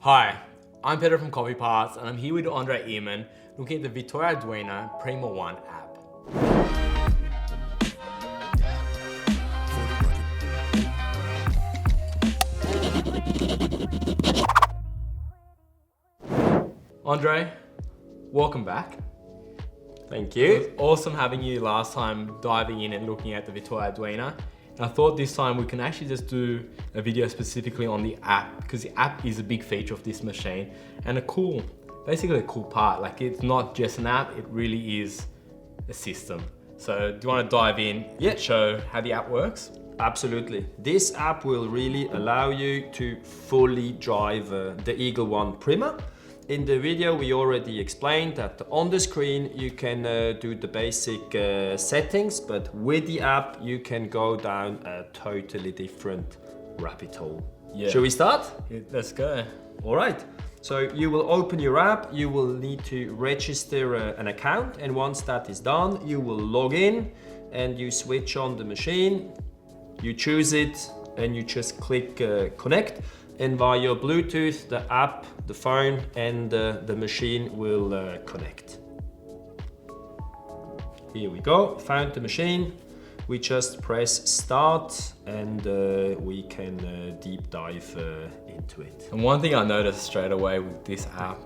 Hi, I'm Peter from Coffee Parts and I'm here with André Eiermann looking at the Victoria Arduino Prima 1 app. André, welcome back. Thank It you. was awesome having you last time diving in and looking at the Victoria Arduino. And I thought this time we can actually just do a video specifically on the app because the app is a big feature of this machine and basically a cool part. Like it's not just an app, it really is a system. So do you want to dive in and show how the app works? Absolutely. This app will really allow you to fully drive the E1 Prima. In the video, we already explained that on the screen you can do the basic settings, but with the app you can go down a totally different rabbit hole. Yeah. Shall we start? Let's go. All right. So you will open your app, you will need to register an account, and once that is done, you will log in and you switch on the machine, you choose it, and you just click connect. And via Bluetooth, the app, the phone, and the machine will connect. Here we go, found the machine. We just press start and we can deep dive into it. And one thing I noticed straight away with this app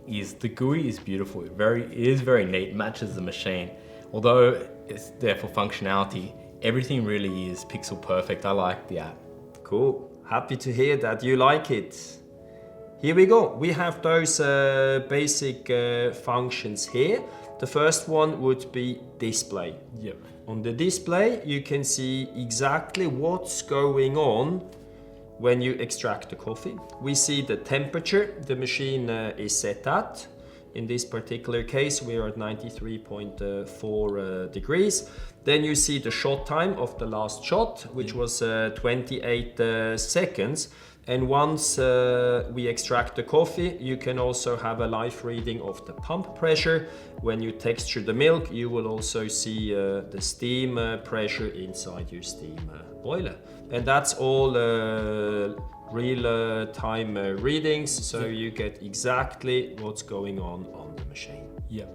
is the GUI is beautiful. It is very neat, matches the machine. Although it's there for functionality, everything really is pixel perfect. I like the app. Cool. Happy to hear that you like it. Here we go. We have those basic functions here. The first one would be display. Yep. On the display, you can see exactly what's going on when you extract the coffee. We see the temperature the machine is set at. In this particular case, we are at 93.4 degrees. Then you see the shot time of the last shot, which was 28 seconds. And once we extract the coffee, you can also have a live reading of the pump pressure. When you texture the milk, you will also see the steam pressure inside your steam boiler. And that's all real-time readings, so you get exactly what's going on the machine. Yep.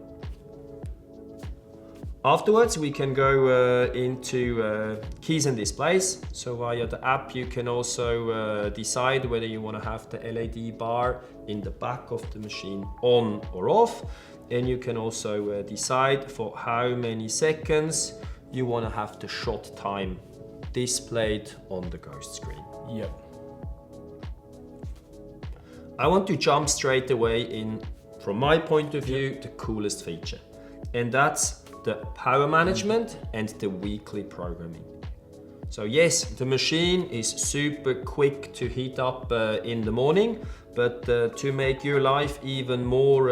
Afterwards, we can go into keys and displays. So via the app, you can also decide whether you want to have the LED bar in the back of the machine on or off. And you can also decide for how many seconds you want to have the shot time displayed on the ghost screen. Yep. I want to jump straight away in, from my point of view, the coolest feature. And that's the power management and the weekly programming. So yes, the machine is super quick to heat up in the morning, but to make your life even more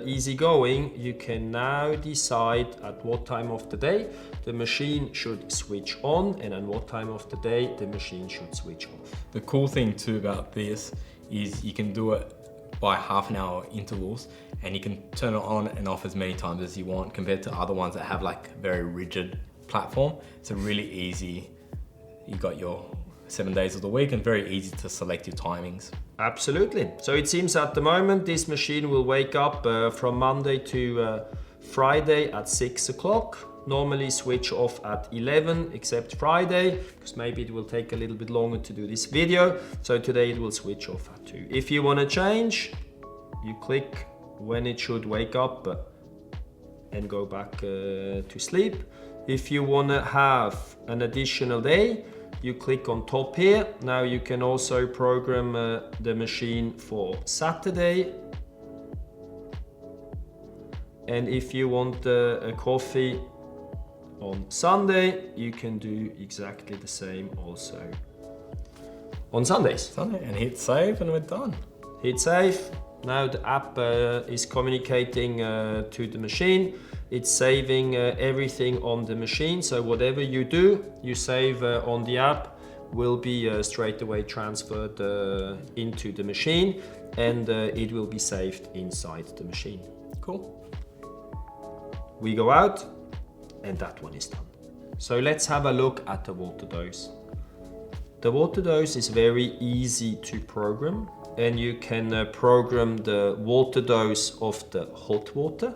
easygoing, you can now decide at what time of the day the machine should switch on and at what time of the day the machine should switch off. The cool thing too about this is you can do it by half an hour intervals and you can turn it on and off as many times as you want compared to other ones that have like a very rigid platform. It's a really easy, you got your 7 days of the week and very easy to select your timings. Absolutely. So it seems at the moment this machine will wake up from Monday to Friday at 6 o'clock. Normally switch off at 11 except Friday, because maybe it will take a little bit longer to do this video. So today it will switch off at 2. If you want to change, you click when it should wake up and go back to sleep. If you want to have an additional day, you click on top here. Now you can also program the machine for Saturday. And if you want a coffee on Sunday, you can do exactly the same also on Sundays. And hit save and we're done. Hit save. Now the app is communicating to the machine. It's saving everything on the machine. So whatever you do, you save on the app will be straight away transferred into the machine and it will be saved inside the machine. Cool. We go out and that one is done. So let's have a look at the water dose. The water dose is very easy to program. and you can program the water dose of the hot water,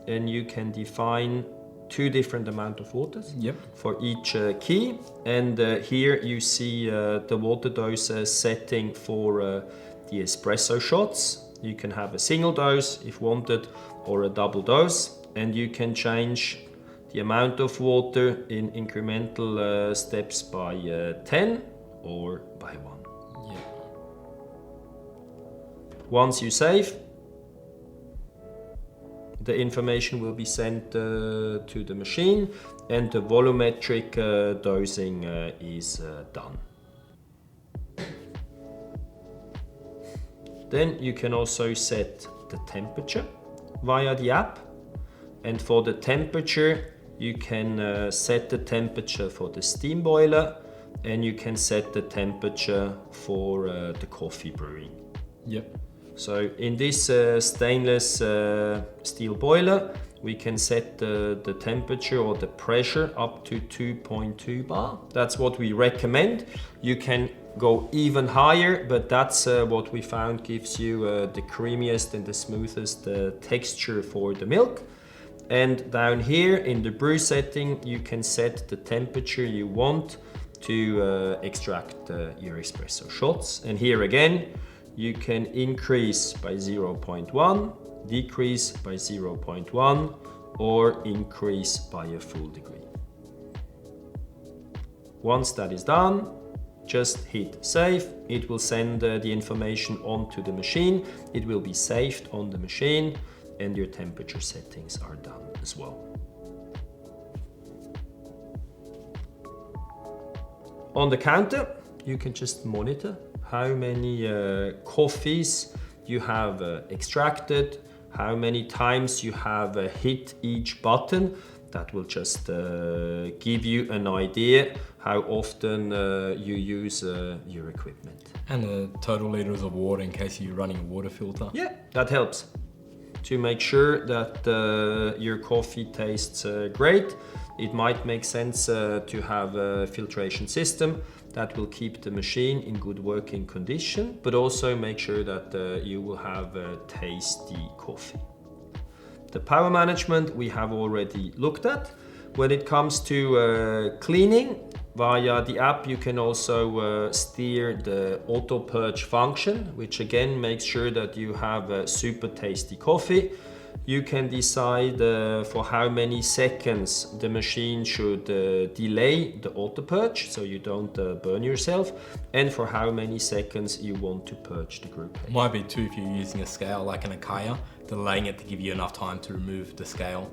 and you can define 2 different amount of waters for each key. And here you see the water dose setting for the espresso shots. You can have a single dose if wanted, or a double dose, and you can change the amount of water in incremental steps by 10 or by 1. Once you save, the information will be sent to the machine, and the volumetric dosing is done. Then you can also set the temperature via the app, and for the temperature you can set the temperature for the steam boiler, and you can set the temperature for the coffee brewing. So in this stainless steel boiler, we can set the temperature or the pressure up to 2.2 bar. That's what we recommend. You can go even higher, but that's what we found gives you the creamiest and the smoothest texture for the milk. And down here in the brew setting, you can set the temperature you want to extract your espresso shots. And here again, you can increase by 0.1, decrease by 0.1, or increase by a full degree. Once that is done, just hit save. It will send the information onto the machine. It will be saved on the machine, and your temperature settings are done as well. On the counter, you can just monitor how many coffees you have extracted, how many times you have hit each button. That will just give you an idea how often you use your equipment. And the total liters of water in case you're running a water filter. Yeah, that helps to make sure that your coffee tastes great. It might make sense to have a filtration system that will keep the machine in good working condition, but also make sure that you will have tasty coffee. The power management we have already looked at. When it comes to cleaning, via the app you can also steer the auto purge function, which again makes sure that you have super tasty coffee. You can decide for how many seconds the machine should delay the auto purge so you don't burn yourself, and for how many seconds you want to purge the group. Might be too if you're using a scale like an Akaya, delaying it to give you enough time to remove the scale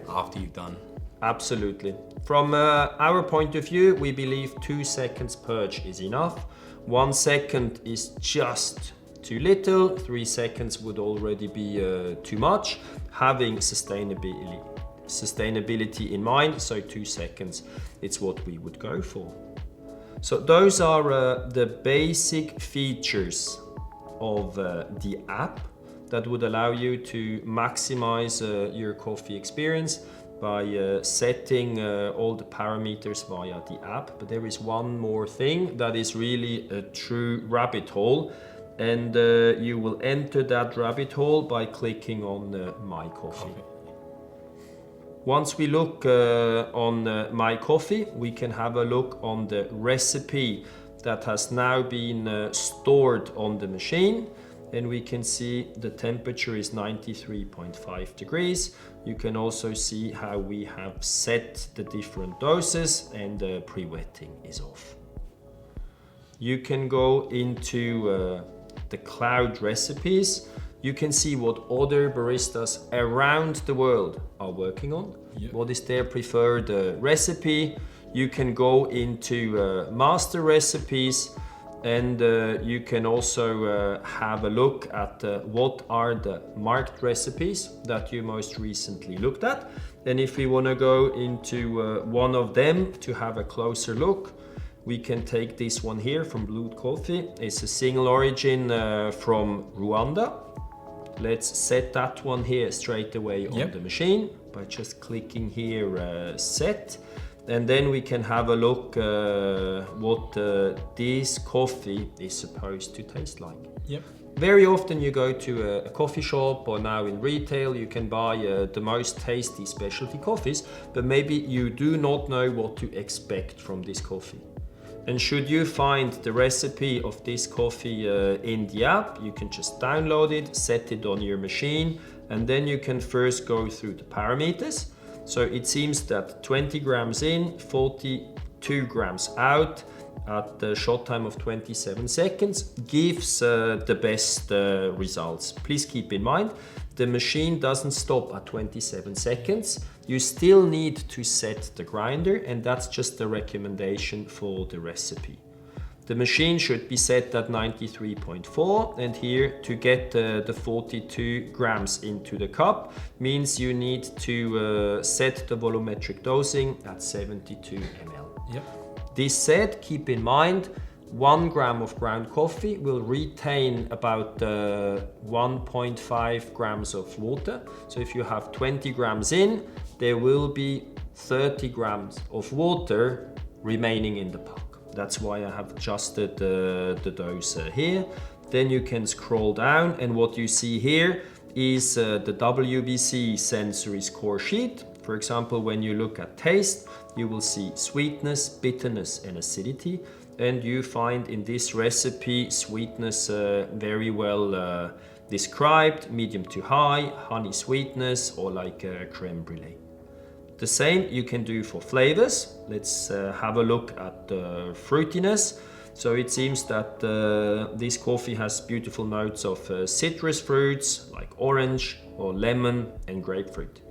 after you've done. Absolutely. From our point of view, we believe 2 seconds purge is enough. 1 second is just too little, 3 seconds would already be too much, having sustainability in mind, so 2 seconds, it's what we would go for. So those are the basic features of the app that would allow you to maximize your coffee experience by setting all the parameters via the app. But there is one more thing that is really a true rabbit hole, and you will enter that rabbit hole by clicking on My Coffee. Once we look on My Coffee, we can have a look on the recipe that has now been stored on the machine, and we can see the temperature is 93.5 degrees. You can also see how we have set the different doses, and pre-wetting is off. You can go into the cloud recipes. You can see what other baristas around the world are working on. What is their preferred recipe. You can go into master recipes, and you can also have a look at what are the marked recipes that you most recently looked at. And if we want to go into one of them to have a closer look, we can take this one here from Blue Coffee. It's a single origin from Rwanda. Let's set that one here straight away on the machine by just clicking here set. and then we can have a look what this coffee is supposed to taste like. Yep. Very often you go to a coffee shop, or now in retail you can buy the most tasty specialty coffees, but maybe you do not know what to expect from this coffee. And should you find the recipe of this coffee in the app, you can just download it, set it on your machine, and then you can first go through the parameters. So it seems that 20 grams in, 42 grams out at the shot time of 27 seconds gives the best results. Please keep in mind, the machine doesn't stop at 27 seconds. You still need to set the grinder, and that's just a recommendation for the recipe. The machine should be set at 93.4, and here to get the 42 grams into the cup means you need to set the volumetric dosing at 72 ml. Yep. This said, keep in mind, 1 gram of ground coffee will retain about 1.5 grams of water. So if you have 20 grams in, there will be 30 grams of water remaining in the puck. That's why I have adjusted the dose here. Then you can scroll down, and what you see here is the WBC sensory score sheet. For example, when you look at taste, you will see sweetness, bitterness, and acidity. And you find in this recipe sweetness very well described, medium to high, honey sweetness, or like creme brulee. The same you can do for flavors. Let's have a look at the fruitiness. So it seems that this coffee has beautiful notes of citrus fruits like orange or lemon and grapefruit.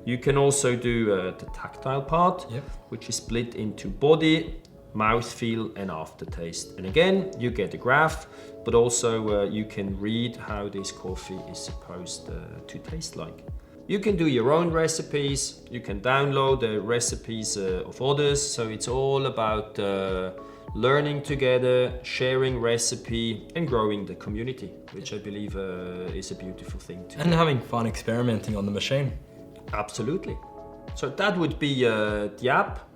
You can also do the tactile part, yep, which is split into body, mouthfeel, and aftertaste. And again, you get a graph, but also you can read how this coffee is supposed to taste like. You can do your own recipes, you can download the recipes of others, so it's all about learning together, sharing recipe, and growing the community, which I believe is a beautiful thing to do. And having fun experimenting on the machine. Absolutely. So that would be the app.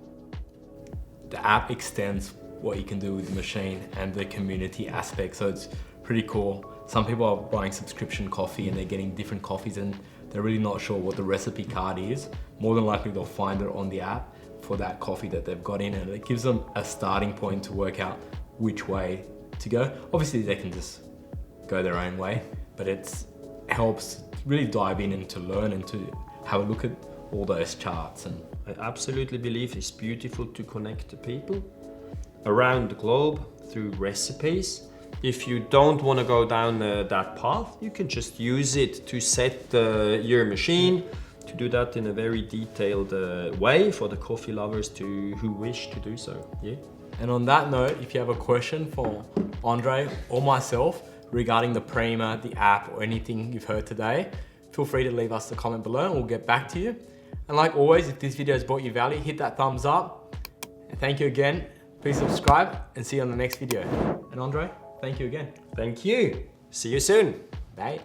The app extends what you can do with the machine and the community aspect, so it's pretty cool. Some people are buying subscription coffee and they're getting different coffees and they're really not sure what the recipe card is. More than likely they'll find it on the app for that coffee that they've got in, and it gives them a starting point to work out which way to go. Obviously they can just go their own way, but it helps really dive in and to learn and to have a look at all those charts. And I absolutely believe it's beautiful to connect the people around the globe through recipes. If you don't want to go down that path, you can just use it to set your machine, to do that in a very detailed way for the coffee lovers who wish to do so. Yeah. And on that note, if you have a question for Andre or myself regarding the Prima, the app, or anything you've heard today, feel free to leave us a comment below and we'll get back to you. And like always, if this video has brought you value, hit that thumbs up. And thank you again. Please subscribe and see you on the next video. And Andre, thank you again. Thank you. See you soon. Bye.